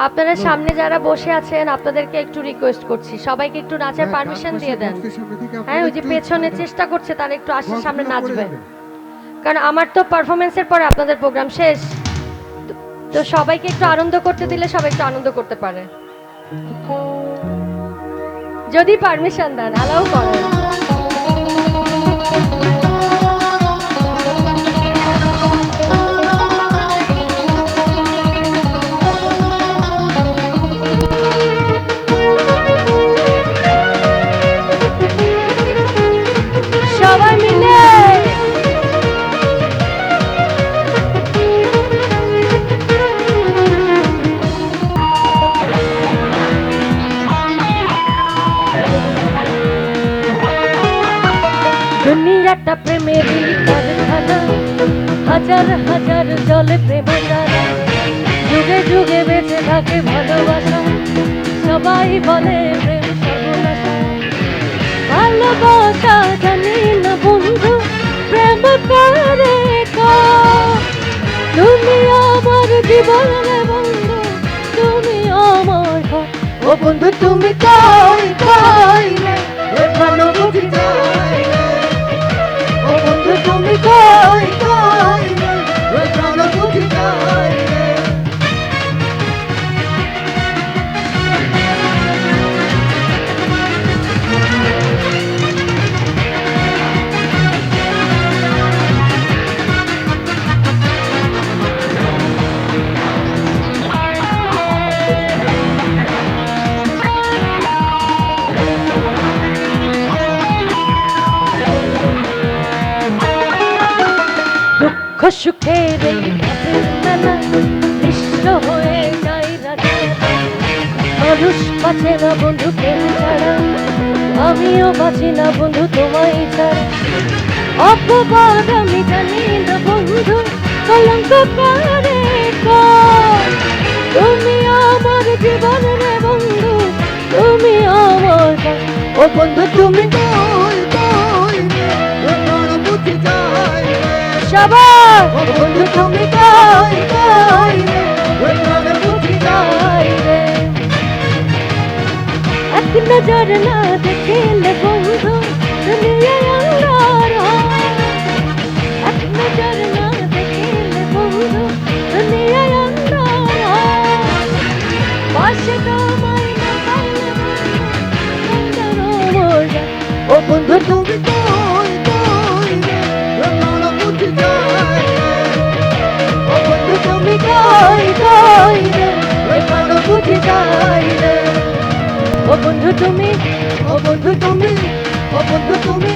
আপনারা সামনে যারা বসে আছেন আপনাদেরকে একটু রিকোয়েস্ট করছি সবাইকে একটু নাচার পারমিশন দিয়ে দেন। হ্যাঁ, ওই যে পেছনে চেষ্টা করছে তারা একটু আসে সামনে নাচবে, কারণ আমার তো পারফরমেন্সের পরে আপনাদের প্রোগ্রাম শেষ। তো সবাইকে একটু আনন্দ করতে দিলে সবাই একটু আনন্দ করতে পারে, যদি পারমিশন দেন, অ্যালাউ করেন। সবাই মিলে দুনিয়াটা প্রেমের কারখানা, হাজার হাজার জলে প্রেমে যারা যুগে যুগে বেঁচে থাকে ভালোবাসা, সবাই বলে প্রেম সর্বনাশা। ভালোবাসা জানি না বন্ধু, প্রেম করে তুমি আমার জীবনে বন্ধু, তুমি আমার ও বন্ধু, তুমি কই কই ভালো বুঝি যাই ও বন্ধু, তুমি কই কই ভালো বুঝি যাই। দুঃখ সুখের এই মেলা মিশ্র হয়ে যায় রাজা, মানুষ বাঁচে না বন্ধু প্রেম ছাড়া, আমিও বাঁচি না বন্ধু তোমায় ছাড়া। অপবাদ আমি জানি না বন্ধু, কলঙ্ক করে তুমি আমার জীবন রে বন্ধু, তুমি আমার ও বন্ধু, তুমি কই কই বুঝি যাই সবাই ও বন্ধু, তুমি কই কই বুঝি যাই রে। এক নজর না দেখিলে বন্ধু দুনিয়ায় আন্ধার হয়, এক নজর না দেখিলে বন্ধু দুনিয়ায় আন্ধার হয়। পাশে তোমায় না পাইলে ও বন্ধু, তুমি কই কই বুঝি যাই ও বন্ধু, তুমি কই কই বুঝি যাই রে। ও বন্ধু তুমি, ও বন্ধু তুমি, ও বন্ধু তুমি,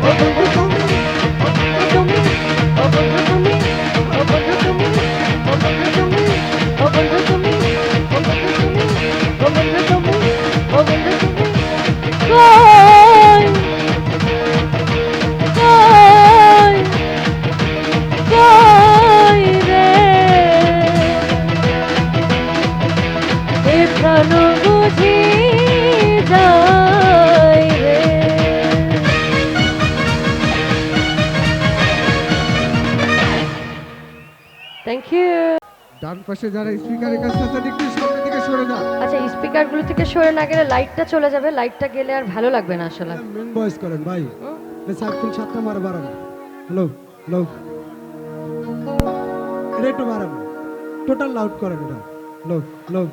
ও বন্ধু তুমি, ও বন্ধু তুমি, ও বন্ধু তুমি, ও বন্ধু তুমি, ও বন্ধু তুমি, ও বন্ধু তুমি, ও বন্ধু তুমি, ও বন্ধু তুমি, ও বন্ধু তুমি কই কই কই রে এ প্রাণ বুঝি যাই রে। Thank you. ডান পাশে যারা স্পিকারের কাছে আছেন একটু সামনের দিকে সরে যান। আচ্ছা, স্পিকারগুলো থেকে সরে না গেলে লাইটটা চলে যাবে, লাইটটা গেলে আর ভালো লাগবে না আসলে। মেন ভয়েস করেন ভাই, সাইকেল সাতটা মারা বাড়ান। হ্যালো হ্যালো, এটা একটু বাড়ান, টোটাল লাউড করেন এটা। Hello hello.